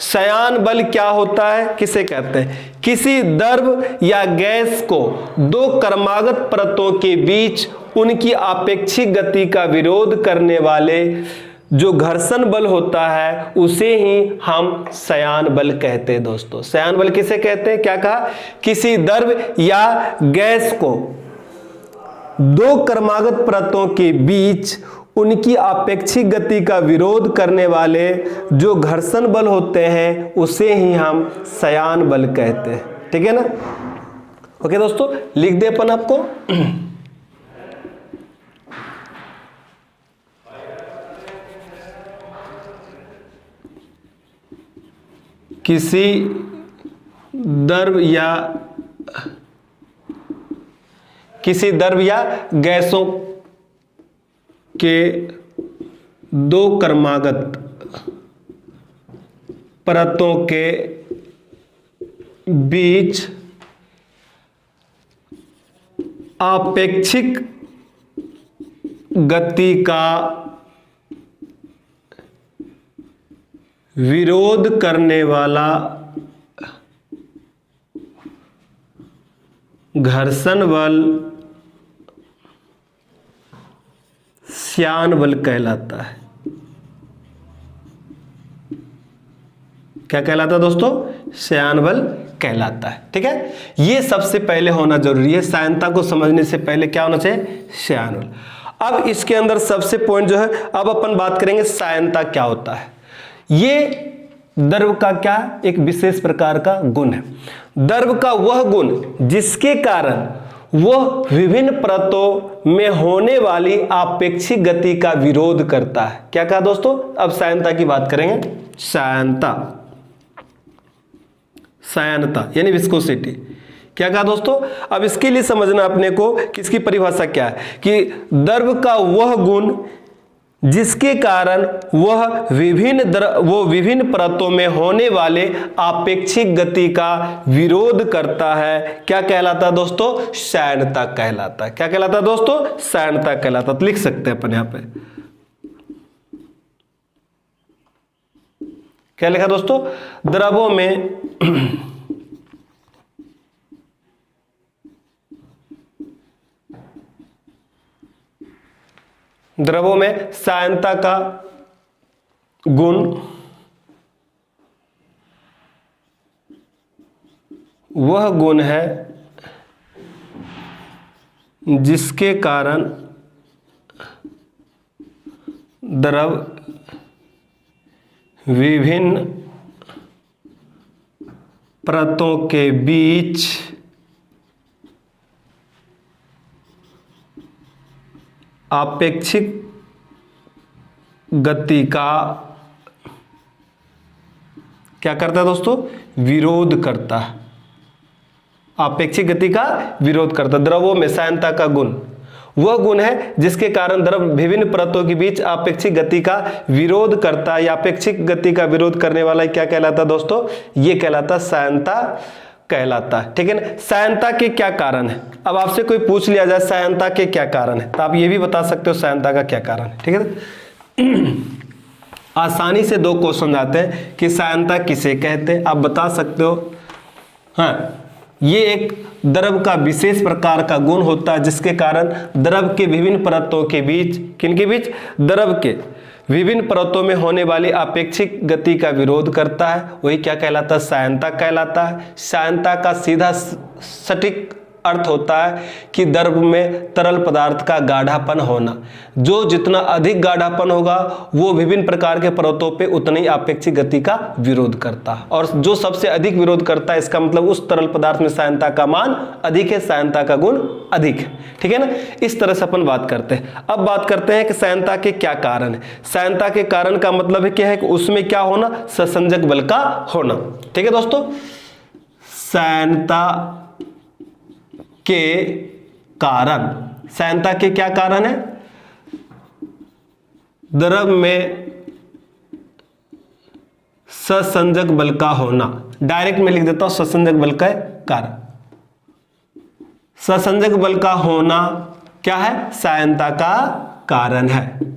S1: श्यान बल क्या होता है, किसे कहते हैं? किसी द्रव या गैस को दो क्रमागत परतों के बीच उनकी आपेक्षिक गति का विरोध करने वाले जो घर्षण बल होता है उसे ही हम श्यान बल कहते हैं। दोस्तों, श्यान बल किसे कहते हैं? क्या कहा? किसी द्रव या गैस को दो क्रमागत परतों के बीच उनकी आपेक्षिक गति का विरोध करने वाले जो घर्षण बल होते हैं उसे ही हम श्यान बल कहते हैं। ठीक है ना? ओके दोस्तों, लिख दे अपन आपको। किसी द्रव या गैसों के दो क्रमागत परतों के बीच आपेक्षिक गति का विरोध करने वाला घर्षण बल श्यान बल कहलाता है। क्या कहलाता है दोस्तों? श्यान बल कहलाता है। ठीक है, ये सबसे पहले होना जरूरी है। श्यानता को समझने से पहले क्या होना चाहिए? श्यान बल। अब इसके अंदर सबसे पॉइंट जो है, अब अपन बात करेंगे श्यानता क्या होता है। ये द्रव का क्या एक विशेष प्रकार का गुण है। द्रव का वह गुण जिसके कारण वह विभिन्न परतों में होने वाली आपेक्षिक गति का विरोध करता है। क्या कहा दोस्तों? अब श्यानता की बात करेंगे। श्यानता यानी विस्कोसिटी। क्या कहा दोस्तों? अब इसके लिए समझना अपने को कि इसकी परिभाषा क्या है, कि द्रव का वह गुण जिसके कारण वह विभिन्न परतों में होने वाले आपेक्षिक गति का विरोध करता है। क्या कहलाता है दोस्तों? श्यानता कहलाता है। क्या कहलाता है दोस्तों? श्यानता कहलाता है। तो लिख सकते हैं अपन यहां पे, क्या लिखा दोस्तों? द्रवों में श्यानता का गुण वह गुण है जिसके कारण द्रव विभिन्न परतों के बीच आपेक्षिक गति का क्या करता है दोस्तों? विरोध करता है। आपेक्षिक गति का विरोध करता। द्रवों में श्यानता का गुण वह गुण है जिसके कारण द्रव विभिन्न परतों के बीच आपेक्षिक गति का विरोध करता है। या आपेक्षिक गति का विरोध करने वाला क्या कहलाता है दोस्तों? ये कहलाता श्यानता कहलाता है। ठीक है ना? श्यानता के क्या कारण है? अब आपसे कोई पूछ लिया जाए श्यानता के क्या कारण है, तो आप ये भी बता सकते हो श्यानता का क्या कारण है। ठीक है ना? आसानी से दो क्वेश्चन आते हैं कि श्यानता किसे कहते हैं, आप बता सकते हो। हाँ, ये एक द्रव का विशेष प्रकार का गुण होता है जिसके कारण द्रव के विभिन्न परतों के बीच, किनके बीच? द्रव के विभिन्न परतों में होने वाली आपेक्षिक गति का विरोध करता है। वही क्या कहलाता है? श्यानता कहलाता है। श्यानता का सीधा सटीक अर्थ होता है कि द्रव में तरल पदार्थ का गाढ़ापन होना। जो जितना अधिक गाढ़ापन होगा वो विभिन्न प्रकार के परतों पे उतनी आपेक्षिक गति का विरोध करता है, और जो सबसे अधिक विरोध करता है इसका मतलब उस तरल पदार्थ में सायनता का मान अधिक है, सायनता का गुण अधिक है। ठीक है ना, इस तरह से अपन बात करते हैं। अब बात करते हैं कि सायनता के क्या कारण है। सायनता के कारण का मतलब है क्या है कि उसमें क्या होना, ससंजक बल का होना। ठीक है दोस्तों, सायनता के कारण, सायनता के क्या कारण है, द्रव में ससंजक बल का होना। डायरेक्ट में लिख देता हूं ससंजक बल का कारण। ससंजक बल का होना क्या है, सायनता का कारण है।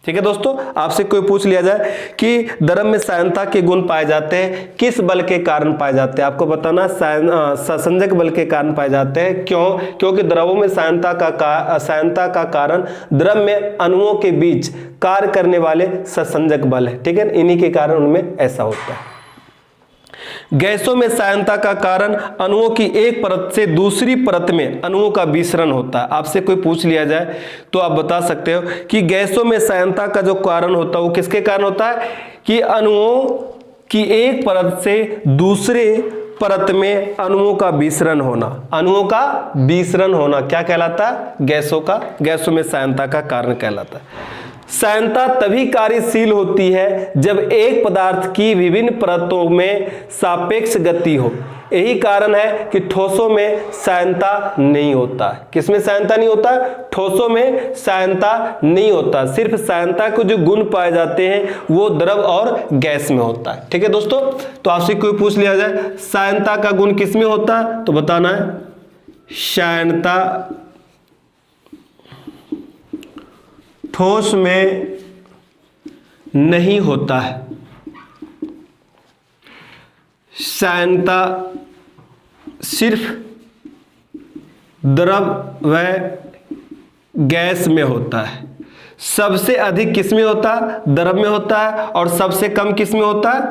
S1: ठीक है दोस्तों, आपसे कोई पूछ लिया जाए कि द्रव में सायनता के गुण पाए जाते हैं, किस बल के कारण पाए जाते हैं, आपको बताना ससंजक बल के कारण पाए जाते हैं। क्यों? क्योंकि द्रवों में सायनता का कारण द्रव में अणुओं के बीच कार्य करने वाले ससंजक बल है। ठीक है, इन्हीं के कारण उनमें ऐसा होता है। गैसों में सायनता का कारण अणुओं की एक परत से दूसरी परत में अणुओं का विसरण होता है। आपसे कोई पूछ लिया जाए तो आप बता सकते हो कि गैसों में सायनता का जो कारण होता है वो किसके कारण होता है, कि अणुओं की एक परत से दूसरे परत में अणुओं का विसरण होना। अणुओं का विसरण होना क्या कहलाता है, गैसों में सायनता का कारण कहलाता है। सायनता तभी कार्यशील होती है जब एक पदार्थ की विभिन्न परतों में सापेक्ष गति हो। यही कारण है कि ठोसों में सायनता नहीं होता है। किसमें सायनता नहीं होता? ठोसों में सायनता नहीं होता। सिर्फ सायनता के जो गुण पाए जाते हैं वो द्रव और गैस में होता है। ठीक है दोस्तों, तो आपसे कोई पूछ लिया जाए सायनता का गुण किसमें होता है, तो बताना है सायनता ठोस में नहीं होता है। सायनता सिर्फ द्रव व गैस में होता है। सबसे अधिक किस में होता है, द्रव में होता है, और सबसे कम किस में होता है,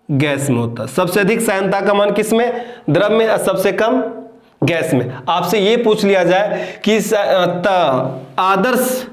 S1: गैस में होता है। सबसे अधिक सायनता का मान किस में, द्रव में, और सबसे कम गैस में। आपसे यह पूछ लिया जाए कि आदर्श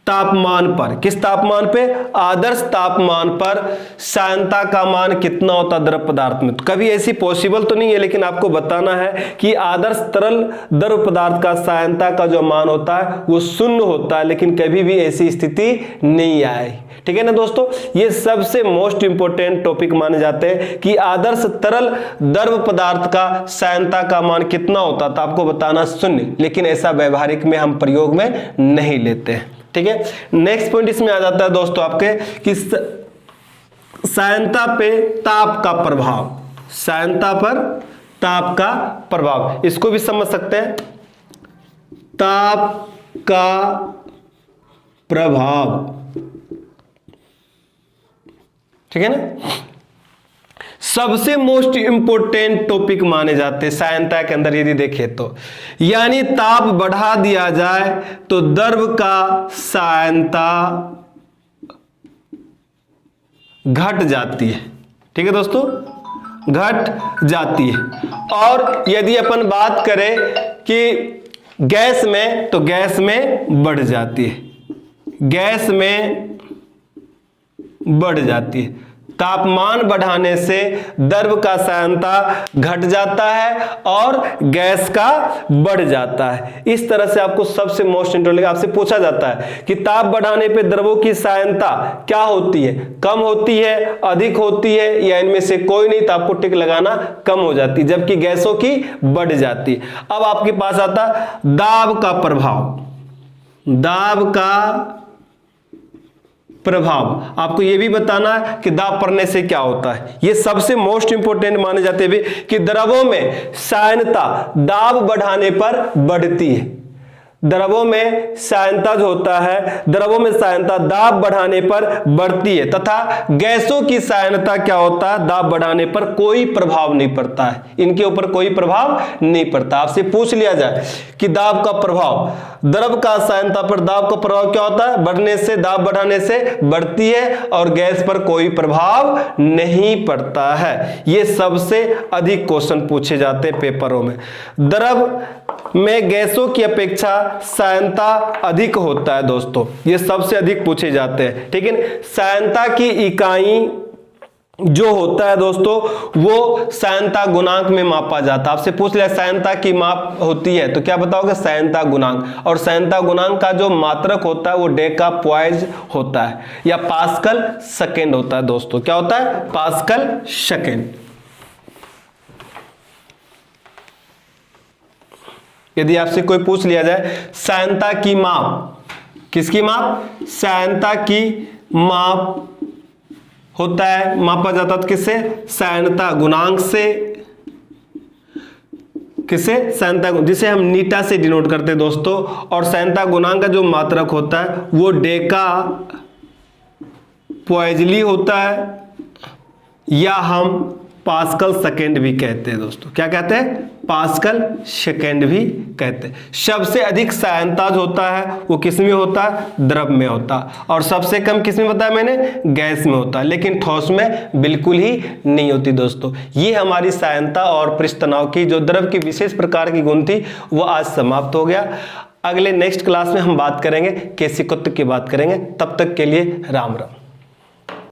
S1: तापमान पर, किस तापमान पे, आदर्श तापमान पर सायनता का मान कितना होता द्रव पदार्थ में, तो कभी ऐसी पॉसिबल तो नहीं है, लेकिन आपको बताना है कि आदर्श तरल द्रव पदार्थ का सायनता का जो मान होता है वो 0 होता है, लेकिन कभी भी ऐसी स्थिति नहीं आई। ठीक है ना दोस्तों, ये सबसे मोस्ट इंपोर्टेंट टॉपिक माने जाते हैं कि आदर्श तरल द्रव पदार्थ का सायनता का मान कितना होता था, आपको बताना 0, लेकिन ऐसा व्यवहारिक में हम प्रयोग में नहीं लेते हैं। ठीक है, नेक्स्ट पॉइंट इसमें आ जाता है दोस्तों आपके कि सायनता पे ताप का प्रभाव, सायनता पर ताप का प्रभाव, इसको भी समझ सकते हैं। ताप का प्रभाव, ठीक है ना, सबसे मोस्ट इंपोर्टेंट टॉपिक माने जाते हैं सायनता के अंदर यदि देखें तो। यानी ताप बढ़ा दिया जाए तो द्रव का सायनता घट जाती है। ठीक है दोस्तों, घट जाती है। और यदि अपन बात करें कि गैस में, तो गैस में बढ़ जाती है, गैस में बढ़ जाती है। तापमान बढ़ाने से द्रव का सायनता घट जाता है और गैस का बढ़ जाता है। इस तरह से आपको सबसे मोस्ट इंटरेस्टिंग आपसे पूछा जाता है कि ताप बढ़ाने पे द्रवों की सायनता क्या होती है, कम होती है, अधिक होती है, या इनमें से कोई नहीं, तो आपको टिक लगाना कम हो जाती है, जबकि गैसों की बढ़ जाती है। अब आपके पास आता दाब का प्रभाव। दाब का प्रभाव, आपको यह भी बताना है कि दाब पड़ने से क्या होता है। यह सबसे मोस्ट इंपोर्टेंट माने जाते हुए कि द्रवों में सायनता दाब बढ़ाने पर बढ़ती है। द्रवों में सायनता जो होता है, द्रवों में सायनता दाब बढ़ाने पर बढ़ती है तथा गैसों की सायनता क्या होता है, दाब बढ़ाने पर कोई प्रभाव नहीं पड़ता है, इनके ऊपर कोई प्रभाव नहीं पड़ता। आपसे पूछ लिया जाए कि दाब का प्रभाव, द्रव का सायनता पर दाब का प्रभाव क्या होता है, बढ़ने से, दाब बढ़ाने से बढ़ती है और गैस पर कोई प्रभाव नहीं पड़ता है। ये सबसे अधिक क्वेश्चन पूछे जाते हैं पेपरों में। द्रव में गैसों की अपेक्षा सायनता अधिक होता है दोस्तों, ये सबसे अधिक पूछे जाते हैं। ठीक है, सायनता की इकाई जो होता है दोस्तों वो सायनता गुणांक में मापा जाता है। आपसे पूछ लिया सायनता की माप होती है तो क्या बताओगे, सायनता गुणांक। और सायनता गुणांक का जो मात्रक होता है वो डेका पॉइज होता है या पास्कल सेकेंड होता है दोस्तों। क्या होता है, पास्कल सेकेंड। यदि आपसे कोई पूछ लिया जाए सायनता की माप, किसकी माप, सायनता की माप होता है, मापा जाता है किससे, सायनता गुणांक से, किससे, सायनता, जिसे हम नीटा से डिनोट करते हैं दोस्तों। और सायनता गुणांक का जो मात्रक होता है वो डेका पॉइजली होता है या हम पास्कल सेकेंड भी कहते हैं दोस्तों। क्या कहते हैं, पास्कल सेकेंड भी कहते हैं। सबसे अधिक सायनता जो होता है वो किस में होता है, द्रव में होता है, और सबसे कम किस में बताया मैंने, गैस में होता है, लेकिन ठोस में बिल्कुल ही नहीं होती दोस्तों। ये हमारी सायनता और पृष्ठ तनाव की जो द्रव की विशेष प्रकार की गुण थी वो आज समाप्त हो गया। अगले नेक्स्ट क्लास में हम बात करेंगे केशिकत्व की बात करेंगे। तब तक के लिए राम राम।